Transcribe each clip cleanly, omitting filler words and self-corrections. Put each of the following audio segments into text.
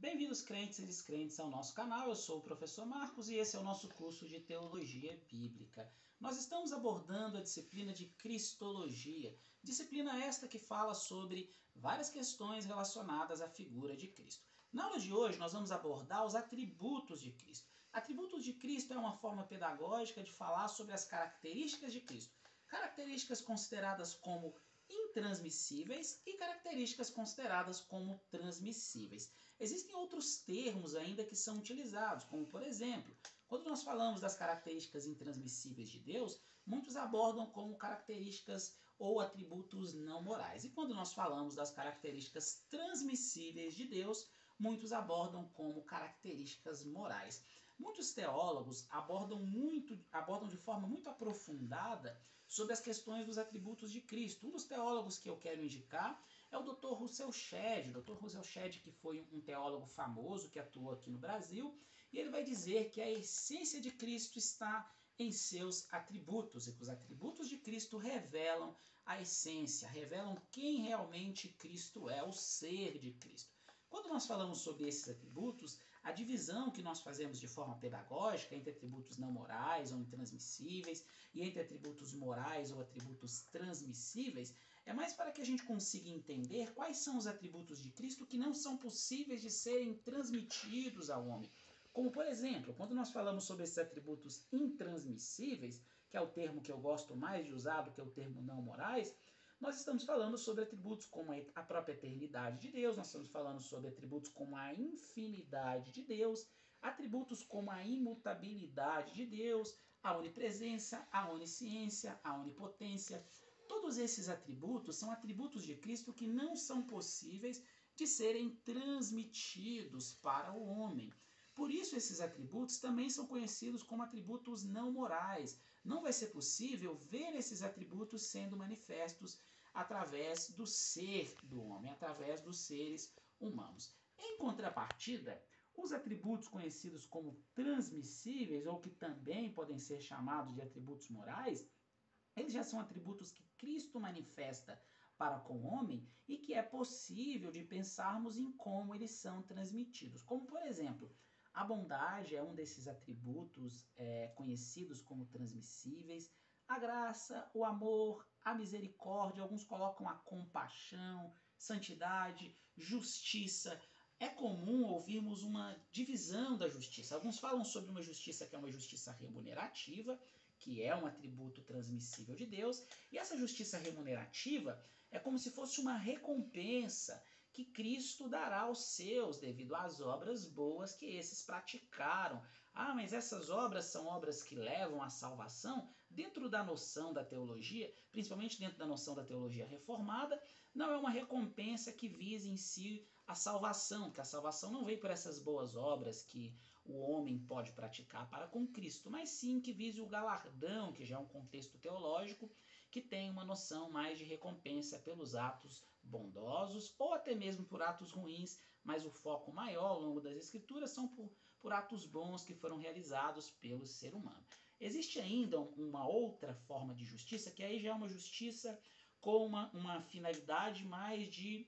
Bem-vindos, crentes e descrentes, ao nosso canal. Eu sou o professor Marcos e esse é o nosso curso de Teologia Bíblica. Nós estamos abordando a disciplina de Cristologia, disciplina esta que fala sobre várias questões relacionadas à figura de Cristo. Na aula de hoje, nós vamos abordar os atributos de Cristo. Atributos de Cristo é uma forma pedagógica de falar sobre as características de Cristo. Características consideradas como intransmissíveis e características consideradas como transmissíveis. Existem outros termos ainda que são utilizados, como por exemplo, quando nós falamos das características intransmissíveis de Deus, muitos abordam como características ou atributos não morais. E quando nós falamos das características transmissíveis de Deus, muitos abordam como características morais. Muitos teólogos abordam de forma muito aprofundada sobre as questões dos atributos de Cristo. Um dos teólogos que eu quero indicar é o Dr. Russell Shedd. Dr. Russell Shedd, que foi um teólogo famoso que atuou aqui no Brasil, e ele vai dizer que a essência de Cristo está em seus atributos, e que os atributos de Cristo revelam a essência, revelam quem realmente Cristo é, o ser de Cristo. Quando nós falamos sobre esses atributos, a divisão que nós fazemos de forma pedagógica entre atributos não morais ou intransmissíveis e entre atributos morais ou atributos transmissíveis é mais para que a gente consiga entender quais são os atributos de Cristo que não são possíveis de serem transmitidos ao homem. Como, por exemplo, quando nós falamos sobre esses atributos intransmissíveis, que é o termo que eu gosto mais de usar do que o termo não morais, nós estamos falando sobre atributos como a própria eternidade de Deus, nós estamos falando sobre atributos como a infinidade de Deus, atributos como a imutabilidade de Deus, a onipresença, a onisciência, a onipotência. Todos esses atributos são atributos de Cristo que não são possíveis de serem transmitidos para o homem. Por isso, esses atributos também são conhecidos como atributos não morais. Não vai ser possível ver esses atributos sendo manifestos através do ser do homem, através dos seres humanos. Em contrapartida, os atributos conhecidos como transmissíveis, ou que também podem ser chamados de atributos morais, eles já são atributos que Cristo manifesta para com o homem e que é possível de pensarmos em como eles são transmitidos. Como, por exemplo, a bondade é um desses atributos conhecidos como transmissíveis. A graça, o amor, a misericórdia, alguns colocam a compaixão, santidade, justiça. É comum ouvirmos uma divisão da justiça. Alguns falam sobre uma justiça que é uma justiça remunerativa, que é um atributo transmissível de Deus, e essa justiça remunerativa é como se fosse uma recompensa que Cristo dará aos seus devido às obras boas que esses praticaram. Ah, mas essas obras são obras que levam à salvação? Dentro da noção da teologia, principalmente dentro da noção da teologia reformada, não é uma recompensa que vise em si a salvação, porque a salvação não vem por essas boas obras que o homem pode praticar para com Cristo, mas sim que vise o galardão, que já é um contexto teológico, que tem uma noção mais de recompensa pelos atos bondosos ou até mesmo por atos ruins, mas o foco maior ao longo das Escrituras são por atos bons que foram realizados pelo ser humano. Existe ainda uma outra forma de justiça, que aí já é uma justiça com uma finalidade mais de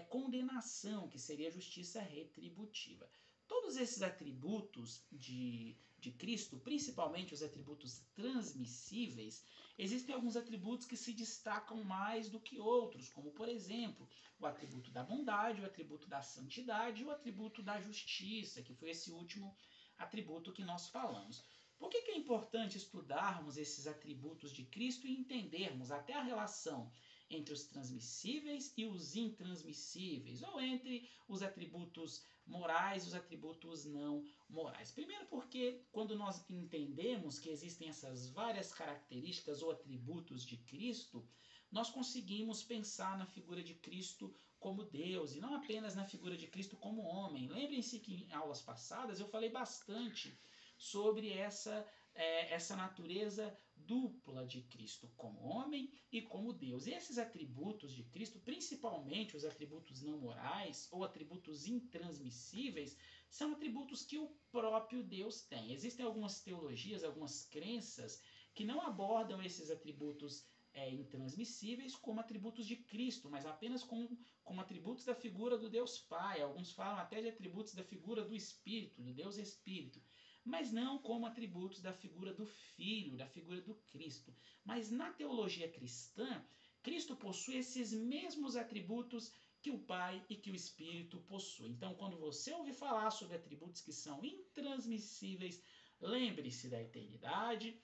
condenação, que seria a justiça retributiva. Todos esses atributos de Cristo, principalmente os atributos transmissíveis, existem alguns atributos que se destacam mais do que outros, como por exemplo, o atributo da bondade, o atributo da santidade e o atributo da justiça, que foi esse último atributo que nós falamos. Por que é importante estudarmos esses atributos de Cristo e entendermos até a relação entre os transmissíveis e os intransmissíveis, ou entre os atributos morais e os atributos não morais? Primeiro porque quando nós entendemos que existem essas várias características ou atributos de Cristo, nós conseguimos pensar na figura de Cristo como Deus e não apenas na figura de Cristo como homem. Lembrem-se que em aulas passadas eu falei bastante sobre essa natureza dupla de Cristo como homem e como Deus. E esses atributos de Cristo, principalmente os atributos não morais ou atributos intransmissíveis, são atributos que o próprio Deus tem. Existem algumas teologias, algumas crenças que não abordam esses atributos intransmissíveis como atributos de Cristo, mas apenas como atributos da figura do Deus Pai. Alguns falam até de atributos da figura do Espírito, do Deus Espírito, mas não como atributos da figura do Filho, da figura do Cristo. Mas na teologia cristã, Cristo possui esses mesmos atributos que o Pai e que o Espírito possuem. Então, quando você ouvir falar sobre atributos que são intransmissíveis, lembre-se da eternidade,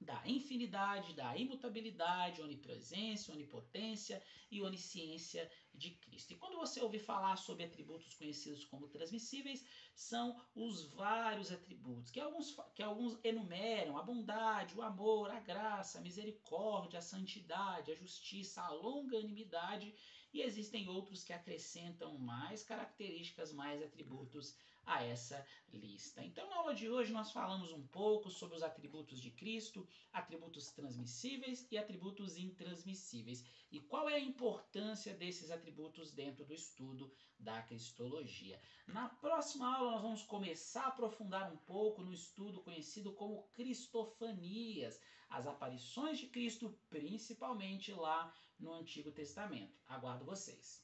da infinidade, da imutabilidade, onipresença, onipotência e onisciência de Cristo. E quando você ouvir falar sobre atributos conhecidos como transmissíveis, são os vários atributos que alguns enumeram: a bondade, o amor, a graça, a misericórdia, a santidade, a justiça, a longanimidade, e existem outros que acrescentam mais características, mais atributos a essa lista. Então, na aula de hoje, nós falamos um pouco sobre os atributos de Cristo, atributos transmissíveis e atributos intransmissíveis. E qual é a importância desses atributos dentro do estudo da cristologia? Na próxima aula, nós vamos começar a aprofundar um pouco no estudo conhecido como cristofanias, as aparições de Cristo, principalmente lá no Antigo Testamento. Aguardo vocês!